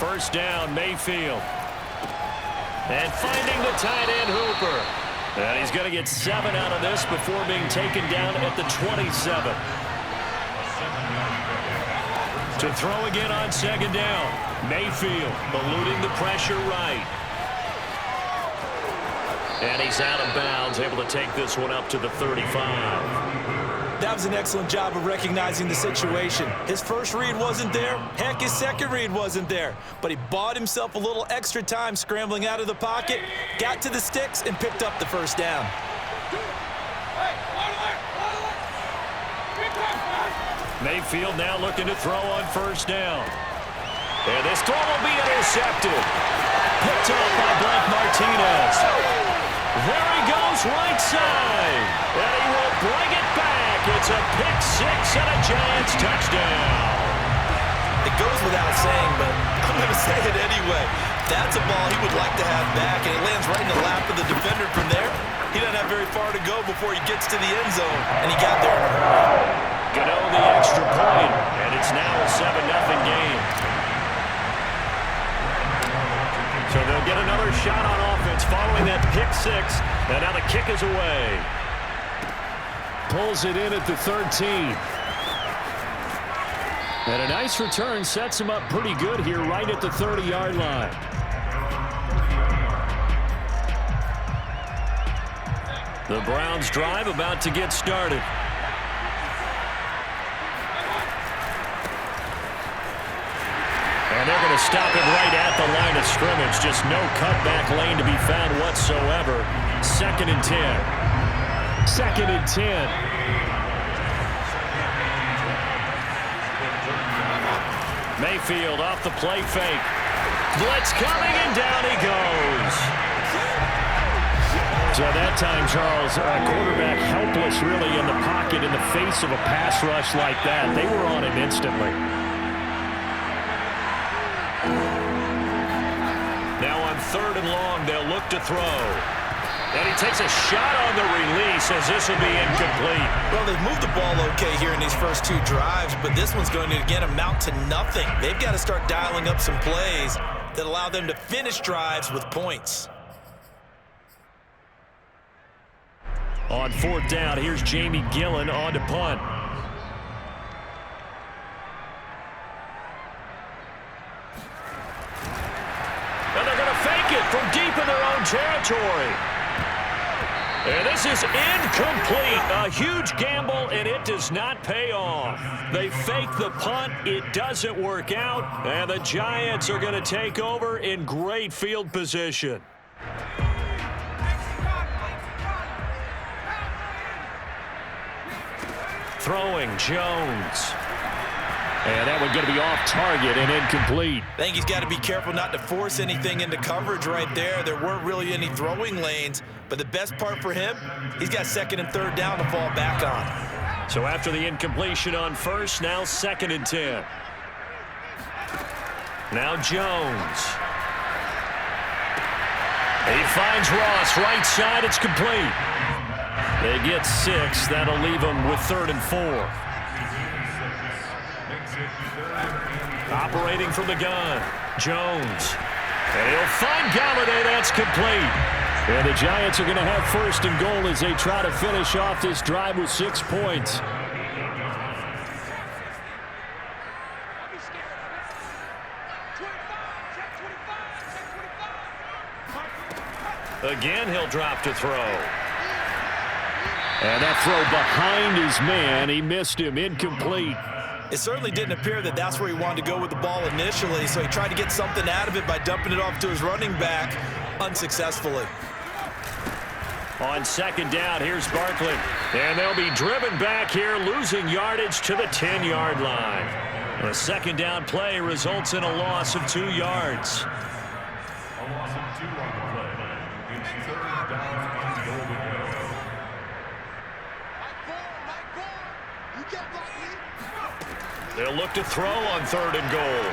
first down, Mayfield. And finding the tight end, Hooper. And he's going to get 7 out of this before being taken down at the 27. To throw again on second down. Mayfield eluding the pressure right. And he's out of bounds, able to take this one up to the 35. That was an excellent job of recognizing the situation. His first read wasn't there. Heck, his second read wasn't there. But he bought himself a little extra time scrambling out of the pocket, got to the sticks, and picked up the first down. Mayfield now looking to throw on first down. And this throw will be intercepted. Picked up by Blake Martinez. There he goes, right side. And he will bring it back. It's a pick six and a Giants touchdown. It goes without saying, but I'm going to say it anyway. That's a ball he would like to have back, and it lands right in the lap of the defender from there. He doesn't have very far to go before he gets to the end zone, and he got there in a hurry. Gano the extra point, and it's now a 7-0 game. So they'll get another shot on offense following that pick six, and now the kick is away. Pulls it in at the 13. And a nice return sets him up pretty good here right at the 30-yard line. The Browns drive about to get started. And they're going to stop it right at the line of scrimmage. Just no cutback lane to be found whatsoever. 2nd and 10. 2nd and 10. Mayfield off the play fake. Blitz coming, and down he goes. So that time, Charles, quarterback helpless really in the pocket in the face of a pass rush like that. They were on him instantly. Now on 3rd and long, they'll look to throw. And he takes a shot on the release as this will be incomplete. Well, they've moved the ball okay here in these first 2 drives, but this one's going to, again, amount to nothing. They've got to start dialing up some plays that allow them to finish drives with points. On 4th down, here's Jamie Gillen on to punt. And they're going to fake it from deep in their own territory. And this is incomplete. A huge gamble, and it does not pay off. They fake the punt. It doesn't work out. And the Giants are going to take over in great field position. Throwing, Jones. And that one's going to be off target and incomplete. I think he's got to be careful not to force anything into coverage right there. There weren't really any throwing lanes, but the best part for him, he's got 2nd and 3rd down to fall back on. So after the incompletion on first, now 2nd and 10. Now Jones. He finds Ross, right side, it's complete. They get 6. That'll leave them with 3rd and 4. Operating from the gun, Jones. And he'll find Galladay. That's complete. And the Giants are going to have 1st and goal as they try to finish off this drive with 6 points. Again, he'll drop to throw. And that throw behind his man. He missed him. Incomplete. It certainly didn't appear that that's where he wanted to go with the ball initially, so he tried to get something out of it by dumping it off to his running back unsuccessfully. On 2nd down, here's Barkley. And they'll be driven back here, losing yardage to the 10-yard line. The 2nd down play results in a loss of 2 yards. They'll look to throw on 3rd and goal.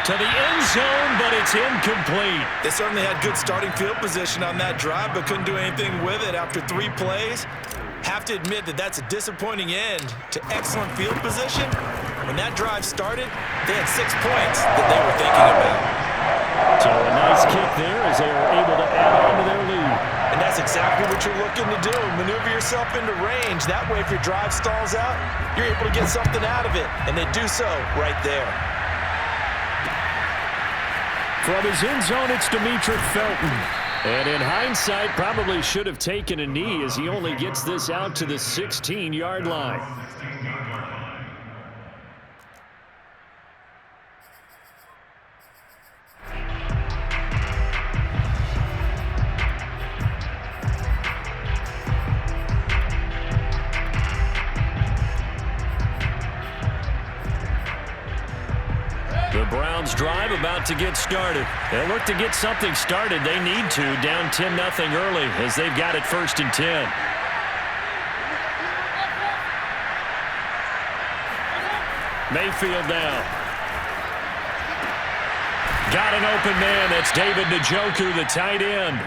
To the end zone, but it's incomplete. They certainly had good starting field position on that drive, but couldn't do anything with it after 3 plays. Have to admit that that's a disappointing end to excellent field position, When that drive started, they had 6 points that they were thinking about. So a nice kick there as they are able to add on to their lead. And that's exactly what you're looking to do. Maneuver yourself into range. That way, if your drive stalls out, you're able to get something out of it. And they do so right there. From his end zone, it's Demetric Felton. And in hindsight, probably should have taken a knee as he only gets this out to the 16-yard line. The Browns drive about to get started. They'll look to get something started. They need to, down 10-0 early as they've got it 1st and 10. Mayfield down. Got an open man. That's David Njoku, the tight end.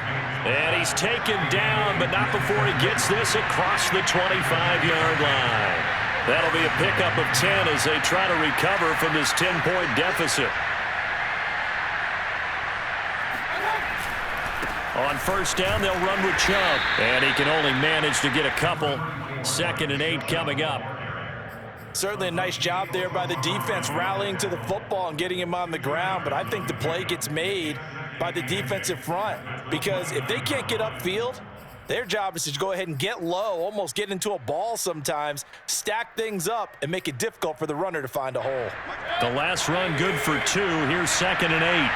And he's taken down, but not before he gets this across the 25-yard line. That'll be a pickup of 10 as they try to recover from this 10-point deficit. On 1st down, they'll run with Chubb. And he can only manage to get a couple. 2nd and 8 coming up. Certainly a nice job there by the defense rallying to the football and getting him on the ground. But I think the play gets made by the defensive front. Because if they can't get upfield, their job is to go ahead and get low, almost get into a ball sometimes, stack things up, and make it difficult for the runner to find a hole. The last run good for 2. Here's 2nd and 8.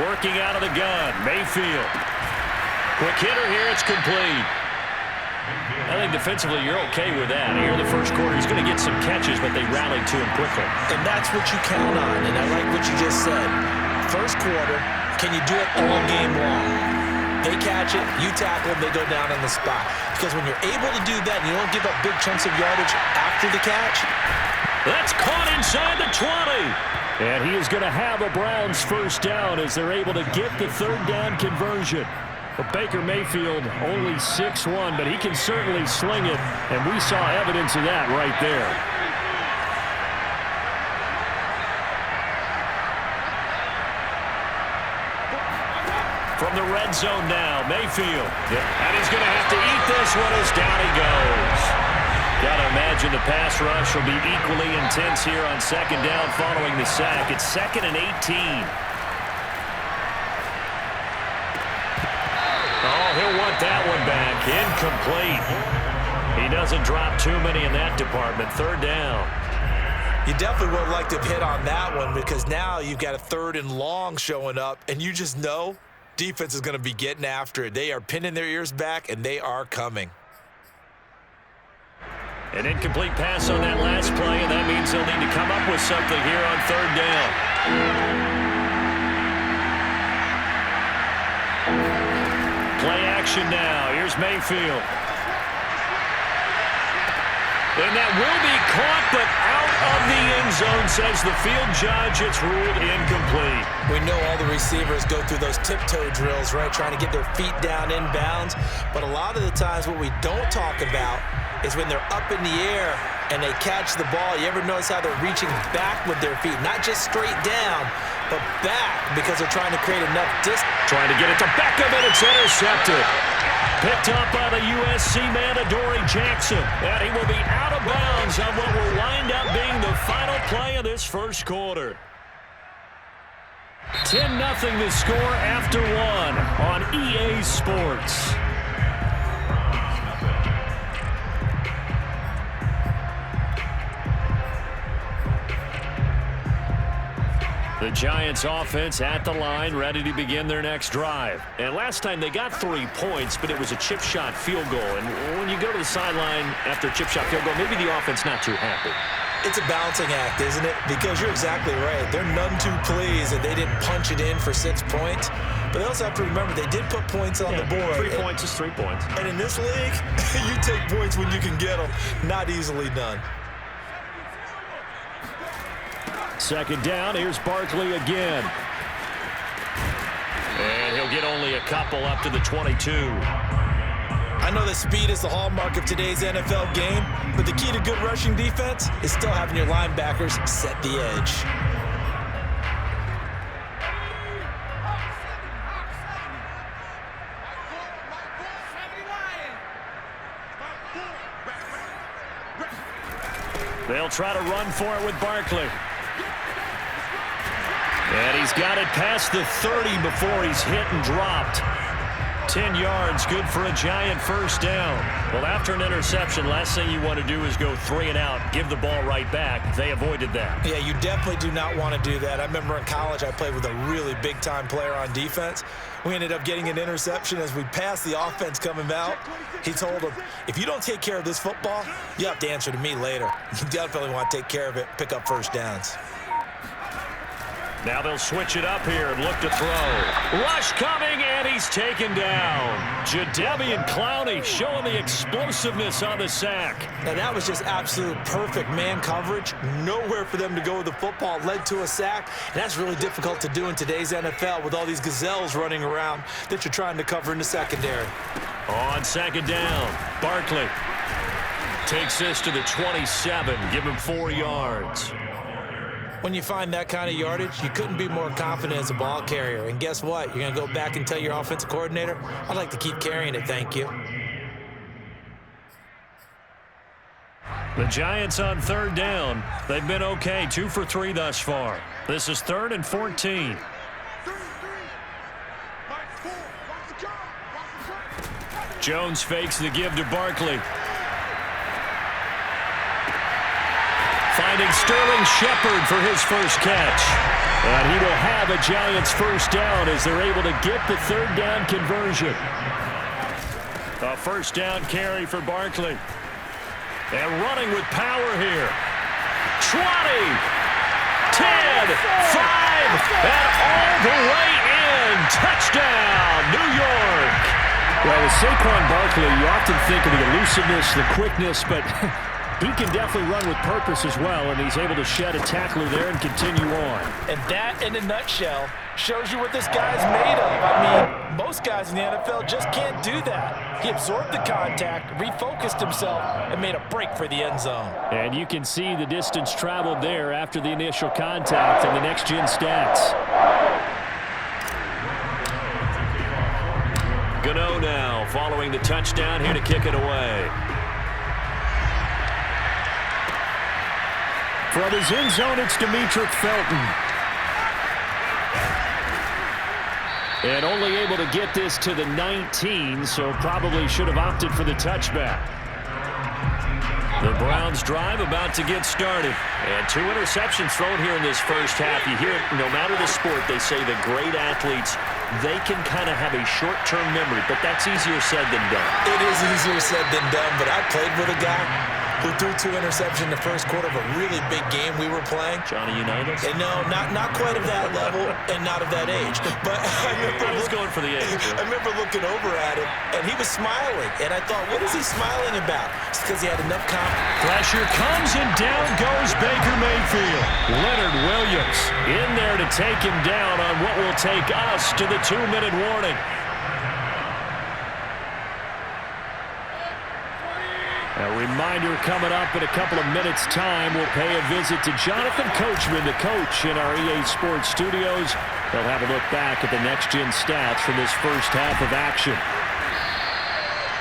Working out of the gun, Mayfield. Quick hitter here, it's complete. I think defensively you're okay with that. Here in the first quarter, he's going to get some catches, but they rallied to him quickly. And that's what you count on, and I like what you just said. First quarter, can you do it all game long? They catch it, you tackle them, they go down on the spot. Because when you're able to do that and you don't give up big chunks of yardage after the catch. That's caught inside the 20. And he is going to have a Browns 1st down as they're able to get the 3rd down conversion. But Baker Mayfield only 6'1", but he can certainly sling it, and we saw evidence of that right there. From the red zone now, Mayfield. And he's going to have to eat this one as down he goes. Got to imagine the pass rush will be equally intense here on 2nd down following the sack. It's 2nd and 18. Oh, he'll want that one back. Incomplete. He doesn't drop too many in that department. 3rd down. You definitely would like to have hit on that one because now you've got a 3rd and long showing up, and you just know defense is going to be getting after it. They are pinning their ears back, and they are coming. An incomplete pass on that last play, and that means they'll need to come up with something here on 3rd down. Play action now. Here's Mayfield. And that will be caught, but out of the end zone, says the field judge. It's ruled incomplete. We know all the receivers go through those tiptoe drills, right, trying to get their feet down inbounds. But a lot of the times what we don't talk about is when they're up in the air and they catch the ball. You ever notice how they're reaching back with their feet? Not just straight down, but back because they're trying to create enough distance. Trying to get it to Beckham, and it's intercepted. Picked up by the USC man, Adoree Jackson. And he will be out of bounds on what will wind up being the final play of this first quarter. 10-0 the score after 1 on EA Sports. The Giants offense at the line, ready to begin their next drive. And last time they got 3 points, but it was a chip shot field goal. And when you go to the sideline after a chip shot field goal, maybe the offense not too happy. It's a balancing act, isn't it? Because you're exactly right. They're none too pleased that they didn't punch it in for 6 points. But they also have to remember they did put points on the board. 3 points is 3 points. And in this league, you take points when you can get them. Not easily done. second down, here's Barkley again. And he'll get only a couple up to the 22. I know that speed is the hallmark of today's NFL game, but the key to good rushing defense is still having your linebackers set the edge. They'll try to run for it with Barkley. And he's got it past the 30 before he's hit and dropped. 10 yards, good for a giant first down. Well, after an interception, last thing you want to do is go 3 and out, give the ball right back. They avoided that. Yeah, you definitely do not want to do that. I remember in college I played with a really big-time player on defense. We ended up getting an interception as we passed the offense coming out. He told him, if you don't take care of this football, you have to answer to me later. You definitely want to take care of it, pick up first downs. Now they'll switch it up here and look to throw. Rush coming, and he's taken down. Jadeveon Clowney showing the explosiveness on the sack. Now that was just absolute perfect man coverage. Nowhere for them to go with the football. Led to a sack, and that's really difficult to do in today's NFL with all these gazelles running around that you're trying to cover in the secondary. On second down, Barkley takes this to the 27. Give him 4 yards. When you find that kind of yardage, you couldn't be more confident as a ball carrier. And guess what? You're going to go back and tell your offensive coordinator, I'd like to keep carrying it, thank you. The Giants on third down. They've been okay, 2 for 3 thus far. This is 3rd and 14. Jones fakes the give to Barkley. Finding Sterling Shepard for his first catch. And he will have a Giants first down as they're able to get the third down conversion. A first down carry for Barkley. And running with power here. 20, 10, 5, and all the way in. Touchdown, New York. Well, with Saquon Barkley, you often think of the elusiveness, the quickness, but he can definitely run with purpose as well, and he's able to shed a tackler there and continue on. And that, in a nutshell, shows you what this guy's made of. I mean, most guys in the NFL just can't do that. He absorbed the contact, refocused himself, and made a break for the end zone. And you can see the distance traveled there after the initial contact in the next-gen stats. Gano now following the touchdown here to kick it away. From his end zone, it's Demetric Felton. And only able to get this to the 19, so probably should have opted for the touchback. The Browns drive about to get started. And 2 interceptions thrown here in this first half. You hear it, no matter the sport, they say the great athletes, they can kind of have a short-term memory, but that's easier said than done. It is easier said than done, but I played with a guy who threw 2 interceptions in the first quarter of a really big game we were playing. Johnny Unitas? And no, not quite of that level and not of that age. But I was going for the age. I remember looking over at him, and he was smiling. And I thought, what is he smiling about? It's because he had enough confidence. Pressure comes, and down goes Baker Mayfield. Leonard Williams in there to take him down on what will take us to the 2-minute warning. A reminder coming up in a couple of minutes' time. We'll pay a visit to Jonathan Coachman, the coach in our EA Sports studios. They'll have a look back at the next-gen stats from this first half of action.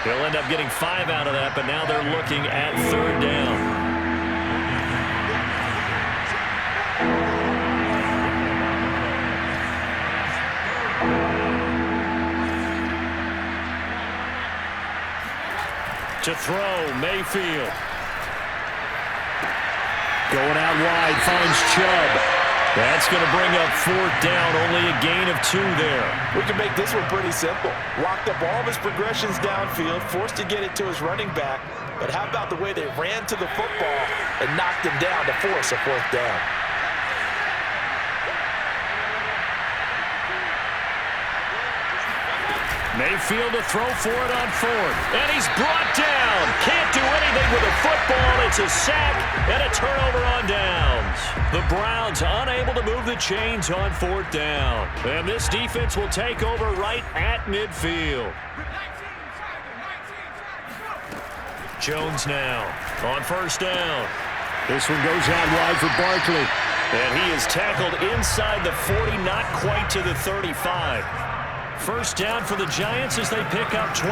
They'll end up getting 5 out of that, but now they're looking at third down. To throw, Mayfield. Going out wide, finds Chubb. That's going to bring up 4th down, only a gain of 2 there. We can make this one pretty simple. Locked up all of his progressions downfield, forced to get it to his running back. But how about the way they ran to the football and knocked him down to force a 4th down? Mayfield to throw for it on fourth. And he's brought down. Can't do anything with a football. It's a sack and a turnover on downs. The Browns unable to move the chains on fourth down. And this defense will take over right at midfield. Jones now on first down. This one goes out wide for Barkley. And he is tackled inside the 40, not quite to the 35. First down for the Giants as they pick up 12.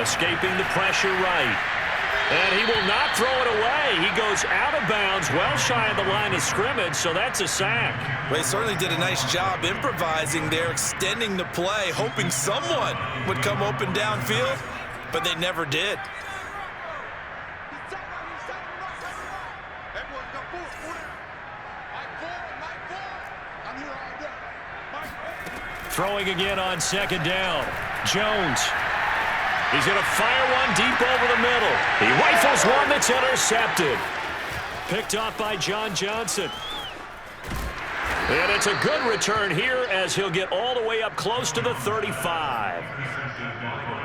Escaping the pressure right. And he will not throw it away. He goes out of bounds, well shy of the line of scrimmage, so that's a sack. Well, he certainly did a nice job improvising there, extending the play, hoping someone would come open downfield, but they never did. Throwing again on second down. Jones. He's going to fire one deep over the middle. He rifles one that's intercepted. Picked off by John Johnson. And it's a good return here as he'll get all the way up close to the 35.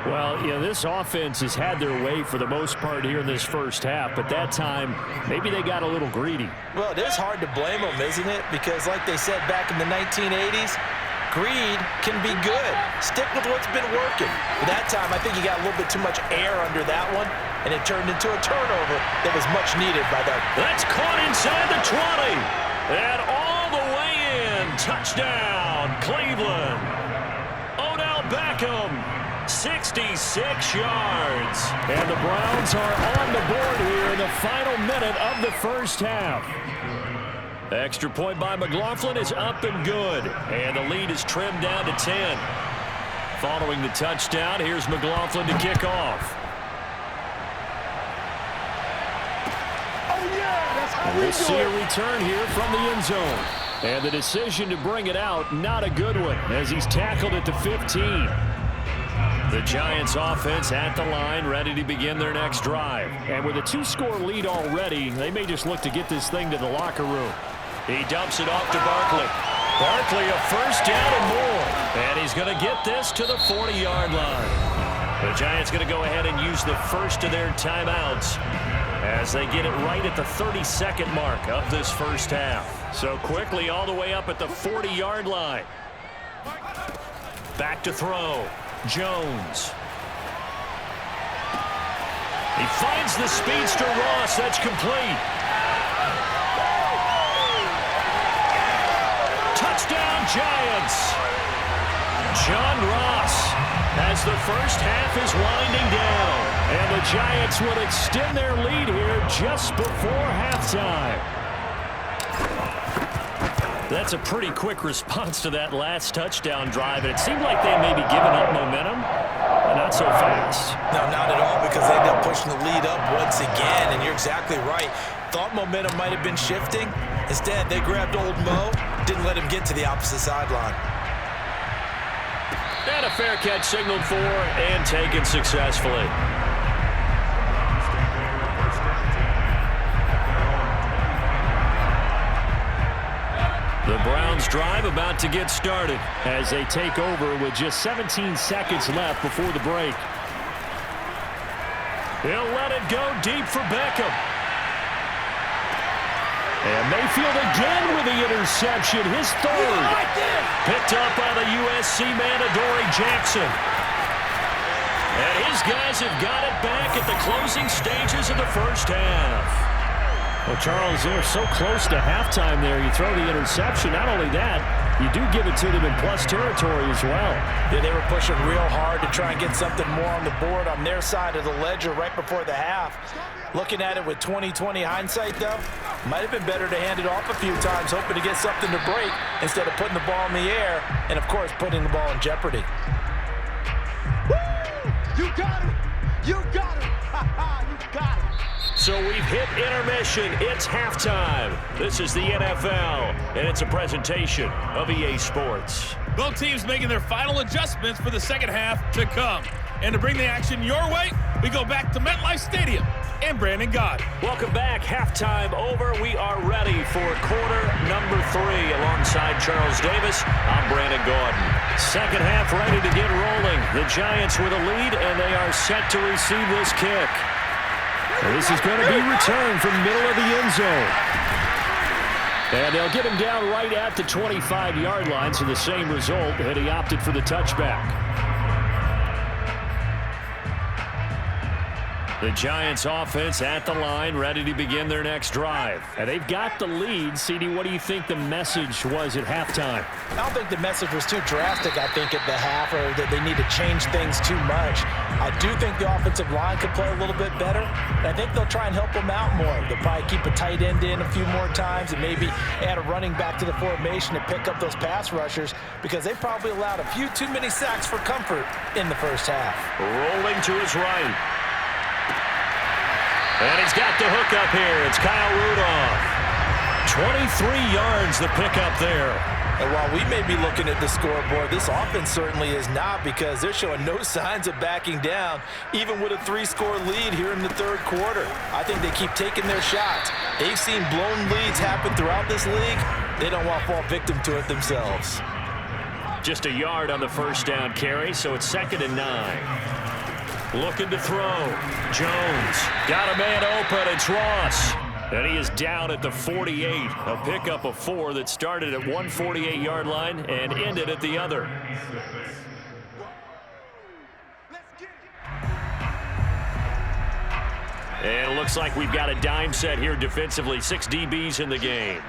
Well, this offense has had their way for the most part here in this first half, but that time, maybe they got a little greedy. Well, it is hard to blame them, isn't it? Because like they said back in the 1980s, greed can be good. Stick with what's been working. But that time, I think you got a little bit too much air under that one, and it turned into a turnover that was much needed by that. That's caught inside the 20. And all the way in. Touchdown, Cleveland. Odell Beckham, 66 yards. And the Browns are on the board here in the final minute of the first half. Extra point by McLaughlin is up and good. And the lead is trimmed down to 10. Following the touchdown, here's McLaughlin to kick off. We'll see a return here from the end zone. And the decision to bring it out, not a good one, as he's tackled at the 15. The Giants offense at the line, ready to begin their next drive. And with a 2-score lead already, they may just look to get this thing to the locker room. He dumps it off to Barkley. Barkley a first down and more. And he's going to get this to the 40-yard line. The Giants going to go ahead and use the first of their timeouts as they get it right at the 32nd mark of this first half. So quickly all the way up at the 40-yard line. Back to throw. Jones. He finds the speedster Ross. That's complete. Touchdown, Giants. John Ross as the first half is winding down. And the Giants will extend their lead here just before halftime. That's a pretty quick response to that last touchdown drive. And it seemed like they may be giving up momentum. Not so fast. No, not at all, because they end up pushing the lead up once again. And you're exactly right. Thought momentum might have been shifting. Instead, they grabbed old Mo, didn't let him get to the opposite sideline. And a fair catch signaled for and taken successfully. The Browns drive about to get started as they take over with just 17 seconds left before the break. He'll let it go deep for Beckham. And Mayfield again with the interception, his third. Picked up by the USC man, Adoree Jackson. And his guys have got it back at the closing stages of the first half. Well, Charles, they're so close to halftime there. You throw the interception. Not only that, you do give it to them in plus territory as well. Yeah, they were pushing real hard to try and get something more on the board on their side of the ledger right before the half. Looking at it with 20/20 hindsight, though, might have been better to hand it off a few times, hoping to get something to break instead of putting the ball in the air and, of course, putting the ball in jeopardy. Woo! You got it! You got it! You got it! So we've hit intermission. It's halftime. This is the NFL, and it's a presentation of EA Sports. Both teams making their final adjustments for the second half to come. And to bring the action your way, we go back to MetLife Stadium and Brandon God. Welcome back. Halftime over. We are ready for quarter number 3. Alongside Charles Davis, I'm Brandon Gordon. Second half ready to get rolling. The Giants with a lead, and they are set to receive this kick. This is going to be returned from middle of the end zone. And they'll get him down right at the 25-yard line, so the same result, and he opted for the touchback. The Giants offense at the line, ready to begin their next drive. And they've got the lead. CD, what do you think the message was at halftime? I don't think the message was too drastic, I think, at the half, or that they need to change things too much. I do think the offensive line could play a little bit better, and I think they'll try and help them out more. They'll probably keep a tight end in a few more times and maybe add a running back to the formation to pick up those pass rushers, because they probably allowed a few too many sacks for comfort in the first half. Rolling to his right. And he's got the hook up here. It's Kyle Rudolph. 23 yards the pickup there. And while we may be looking at the scoreboard, this offense certainly is not, because they're showing no signs of backing down, even with a 3-score lead here in the third quarter. I think they keep taking their shots. They've seen blown leads happen throughout this league. They don't want to fall victim to it themselves. Just a yard on the first down carry, so it's 2nd and 9. Looking to throw. Jones got a man open. It's Ross. And he is down at the 48. A pickup of 4 that started at one 48-yard line and ended at the other. And it looks like we've got a dime set here defensively. 6 DBs in the game.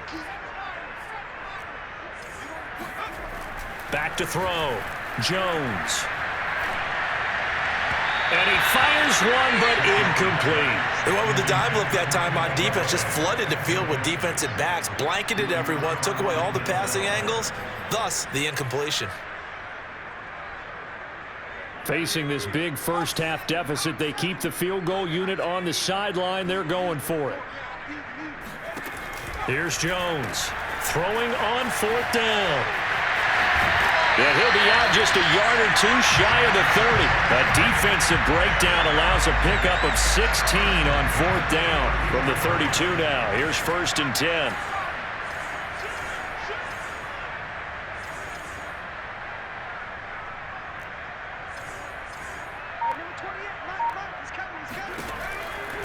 Back to throw. Jones. And he fires one, but incomplete. They went with the dime look that time on defense, just flooded the field with defensive backs, blanketed everyone, took away all the passing angles, thus the incompletion. Facing this big first-half deficit, they keep the field goal unit on the sideline. They're going for it. Here's Jones throwing on 4th down. And he'll be out just a yard or 2 shy of the 30. A defensive breakdown allows a pickup of 16 on 4th down from the 32 now. Here's 1st and 10.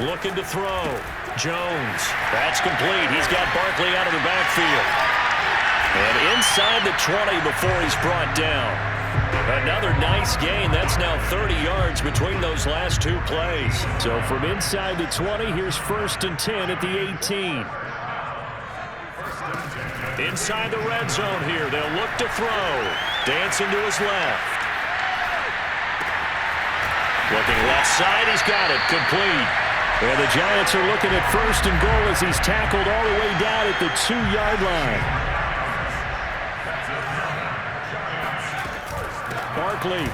Looking to throw. Jones. That's complete. He's got Barkley out of the backfield. And inside the 20 before he's brought down. Another nice gain. That's now 30 yards between those last 2 plays. So from inside the 20, here's 1st and 10 at the 18. Inside the red zone here. They'll look to throw. Dancing to his left. Looking left side. He's got it. Complete. And the Giants are looking at 1st and goal as he's tackled all the way down at the 2-yard line. Barkley.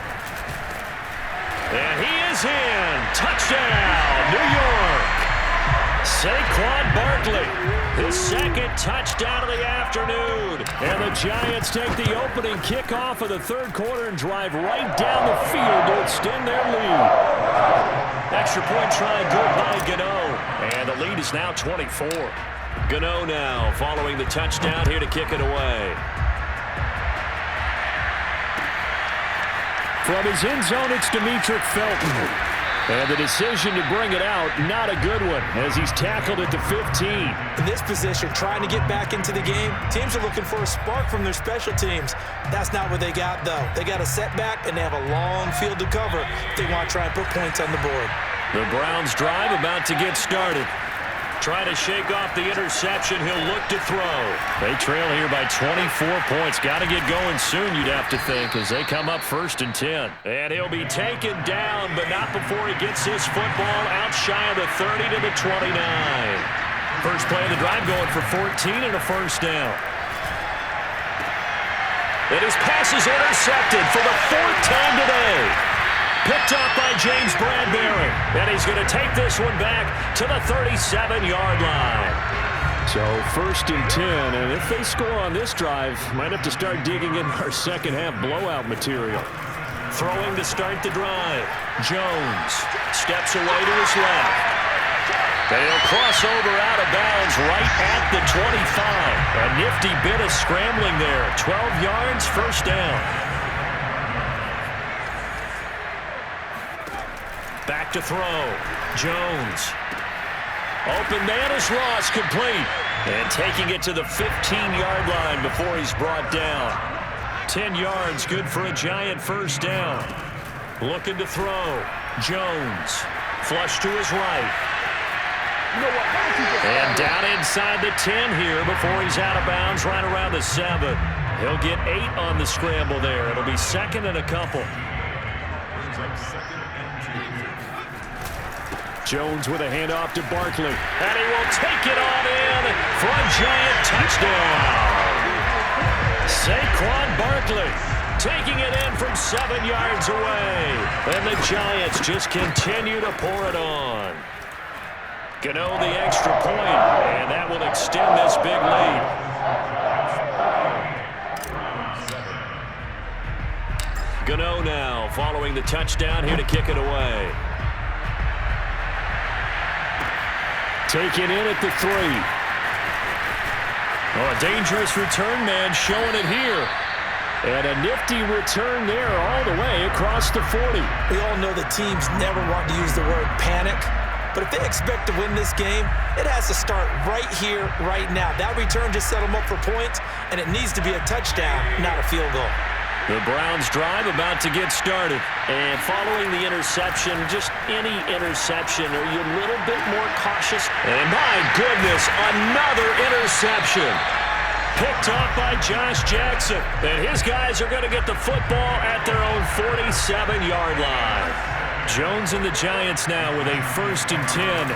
And he is in. Touchdown, New York. Saquon Barkley, his 2nd touchdown of the afternoon. And the Giants take the opening kickoff of the 3rd quarter and drive right down the field to extend their lead. Extra point try good by Gano. And the lead is now 24. Gano now following the touchdown here to kick it away. From his end zone, it's Demetric Felton. And the decision to bring it out, not a good one, as he's tackled at the 15. In this position, trying to get back into the game, teams are looking for a spark from their special teams. That's not what they got, though. They got a setback, and they have a long field to cover if they want to try and put points on the board. The Browns drive about to get started. Trying to shake off the interception. He'll look to throw. They trail here by 24 points. Got to get going soon, you'd have to think, as they come up 1st and 10. And he'll be taken down, but not before he gets his football out shy of the 30 to the 29. First play of the drive going for 14 and a 1st down. And his pass is intercepted for the 4th time today. Picked up by James Bradbury. And he's going to take this one back to the 37-yard line. So 1st and 10, and if they score on this drive, might have to start digging in our second-half blowout material. Throwing to start the drive. Jones steps away to his left. They'll cross over out of bounds right at the 25. A nifty bit of scrambling there. 12 yards, first down. Back to throw. Jones. Open man is lost, complete. And taking it to the 15-yard line before he's brought down. 10 yards, good for a Giant first down. Looking to throw. Jones. Flush to his right. And down inside the 10 here before he's out of bounds right around the 7. He'll get 8 on the scramble there. It'll be second and a couple. Jones with a handoff to Barkley. And he will take it on in for a Giant touchdown. Saquon Barkley taking it in from 7 yards away. And the Giants just continue to pour it on. Gano the extra point, and that will extend this big lead. Gano now following the touchdown here to kick it away. Taken in at the 3. Oh, a dangerous return man showing it here. And a nifty return there all the way across the 40. We all know the teams never want to use the word panic. But if they expect to win this game, it has to start right here, right now. That return just set them up for points, and it needs to be a touchdown, not a field goal. The Browns drive about to get started. And following the interception, just any interception, are you a little bit more cautious? And my goodness, another interception. Picked up by Josh Jackson. And his guys are going to get the football at their own 47-yard line. Jones and the Giants now with a 1st and 10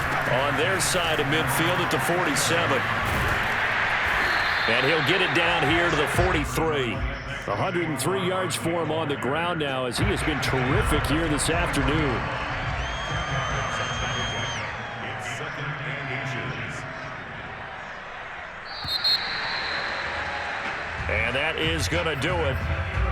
on their side of midfield at the 47. And he'll get it down here to the 43. 103 yards for him on the ground now as he has been terrific here this afternoon. And that is going to do it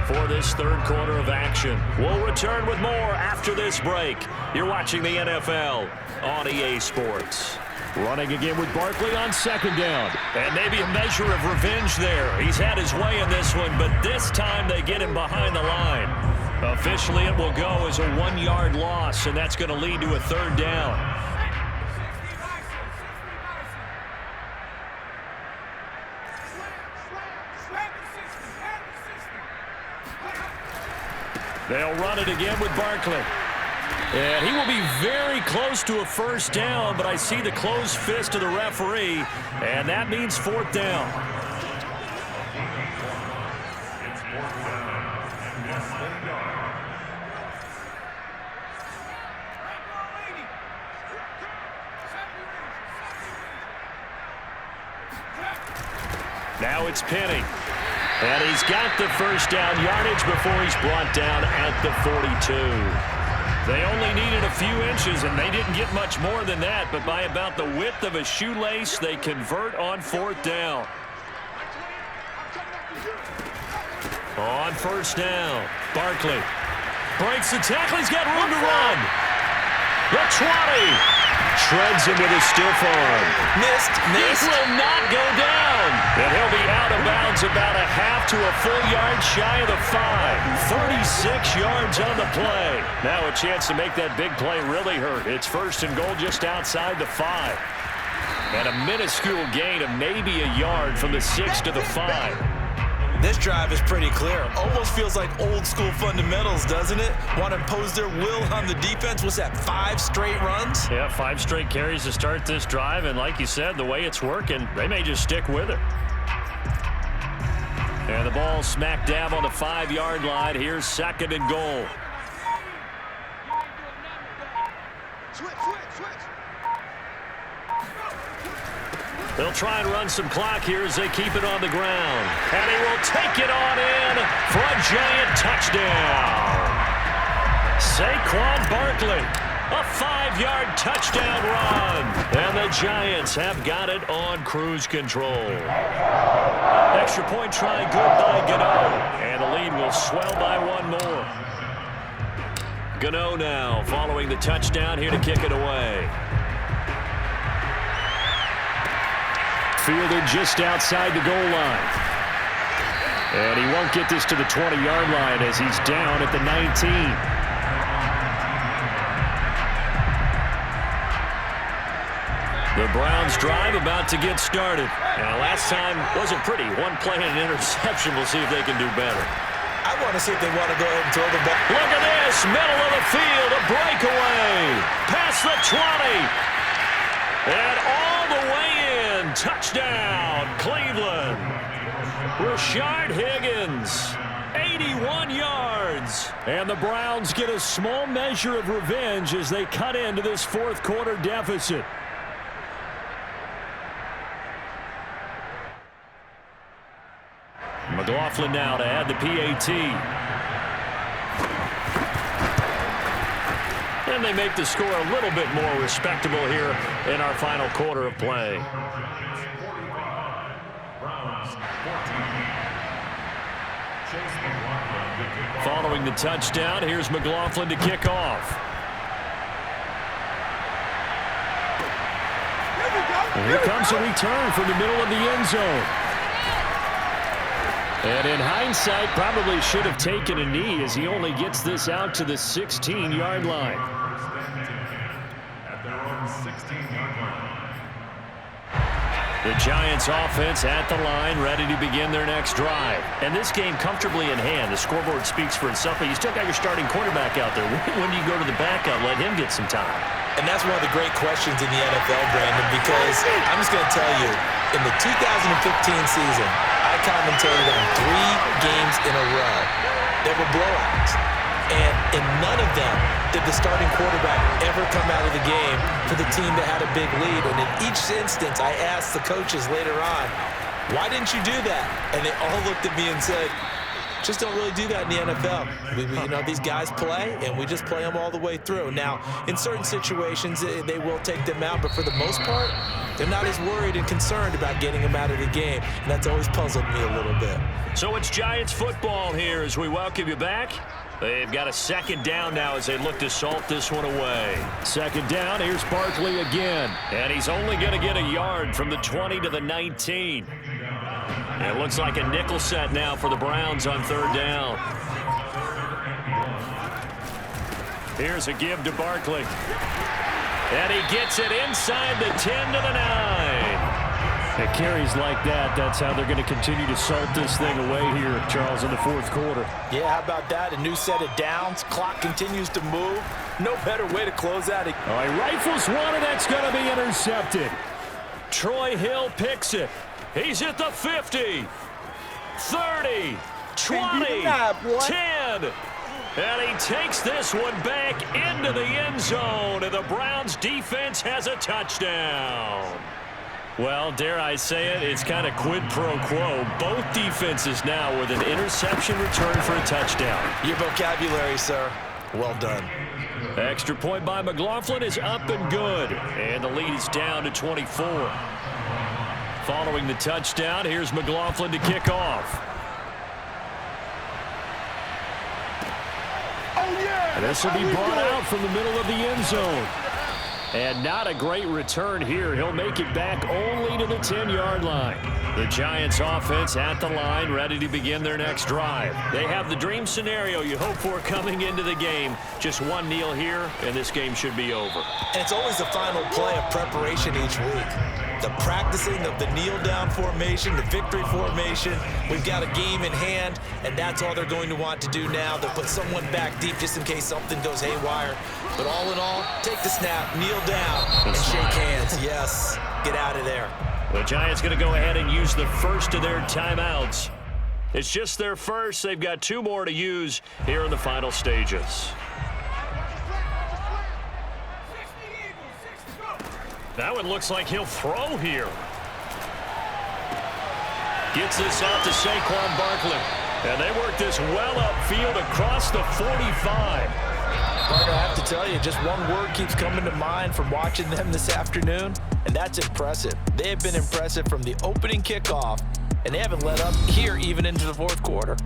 for this third quarter of action. We'll return with more after this break. You're watching the NFL on EA Sports. Running again with Barkley on 2nd down. And maybe a measure of revenge there. He's had his way in this one, but this time they get him behind the line. Officially, it will go as a 1-yard loss, and that's going to lead to a 3rd down. They'll run it again with Barkley. And he will be very close to a 1st down, but I see the closed fist of the referee, and that means 4th down. Now it's Penny. And he's got the 1st down yardage before he's brought down at the 42. They only needed a few inches, and they didn't get much more than that, but by about the width of a shoelace, they convert on 4th down. On 1st down, Barkley breaks the tackle. He's got room to run. The 20. Shreds him with his stiff arm. Missed. He will not go down. And he'll be out of bounds about a half to a full yard shy of the 5. 36 yards on the play. Now a chance to make that big play really hurt. It's 1st and goal just outside the 5. And a minuscule gain of maybe a yard from the 6 to the 5. This drive is pretty clear. Almost feels like old school fundamentals, doesn't it? Want to impose their will on the defense. What's that, 5 straight runs? Yeah, 5 straight carries to start this drive. And like you said, the way it's working, they may just stick with it. And the ball smack dab on the 5-yard line. Here's 2nd and goal. Switch. They'll try and run some clock here as they keep it on the ground. And he will take it on in for a Giant touchdown. Saquon Barkley, a 5-yard touchdown run. And the Giants have got it on cruise control. Extra point try good by Gano. And the lead will swell by 1 more. Gano now following the touchdown here to kick it away. fielded just outside the goal line. And he won't get this to the 20-yard line as he's down at the 19. The Browns drive about to get started. Now, last time wasn't pretty. One play and an interception. We'll see if they can do better. I want to see if they want to go ahead and throw the ball. Look at this. Middle of the field. A breakaway. Past the 20. And all the way in. Touchdown, Cleveland. Rashard Higgins. 81 yards. And the Browns get a small measure of revenge as they cut into this fourth quarter deficit. McLaughlin now to add the PAT. And they make the score a little bit more respectable here in our final quarter of play. Following the touchdown, here's McLaughlin to kick off. And here comes a return from the middle of the end zone. And in hindsight, probably should have taken a knee as he only gets this out to the 16-yard line. The Giants offense at the line, ready to begin their next drive. And this game comfortably in hand. The scoreboard speaks for itself, but you still got your starting quarterback out there. When do you go to the backup, let him get some time? And that's one of the great questions in the NFL, Brandon, because I'm just going to tell you, in the 2015 season, I commentated on 3 games in a row that were blowouts. And in none of them did the starting quarterback ever come out of the game for the team that had a big lead. And in each instance, I asked the coaches later on, why didn't you do that? And they all looked at me and said, just don't really do that in the NFL. You know, these guys play, and we just play them all the way through. Now, in certain situations, they will take them out, but for the most part, they're not as worried and concerned about getting them out of the game, and that's always puzzled me a little bit. So it's Giants football here as we welcome you back. They've got a second down now as they look to salt this one away. Second down, here's Barkley again. And he's only going to get a yard from the 20 to the 19. It looks like a nickel set now for the Browns on third down. Here's a give to Barkley. And he gets it inside the 10 to the 9. It carries like that. That's how they're going to continue to salt this thing away here, Charles, in the fourth quarter. Yeah, how about that? A new set of downs. Clock continues to move. No better way to close out. All right, rifles one, and that's going to be intercepted. Troy Hill picks it. He's at the 50, 30, 20, 10. And he takes this one back into the end zone, and the Browns defense has a touchdown. Well, dare I say it, it's kind of quid pro quo. Both defenses now with an interception return for a touchdown. Your vocabulary, sir. Well done. Extra point by McLaughlin is up and good. And the lead is down to 24. Following the touchdown, here's McLaughlin to kick off. And this will be brought out from the middle of the end zone. And not a great return here. He'll make it back only to the 10-yard line. The Giants offense at the line, ready to begin their next drive. They have the dream scenario you hope for coming into the game. Just one kneel here, and this game should be over. And it's always the final play of preparation each week. The practicing of the kneel-down formation, the victory formation. We've got a game in hand, and that's all they're going to want to do now. They'll put someone back deep just in case something goes haywire. But all in all, take the snap, kneel down, and shake hands. Yes, get out of there. The Giants going to go ahead and use the first of their timeouts. It's just their first. They've got 2 more to use here in the final stages. That one looks like he'll throw here. Gets this out to Saquon Barkley. And they work this well upfield across the 45. Partner, I have to tell you, just one word keeps coming to mind from watching them this afternoon, and that's impressive. They have been impressive from the opening kickoff, and they haven't let up here even into the fourth quarter.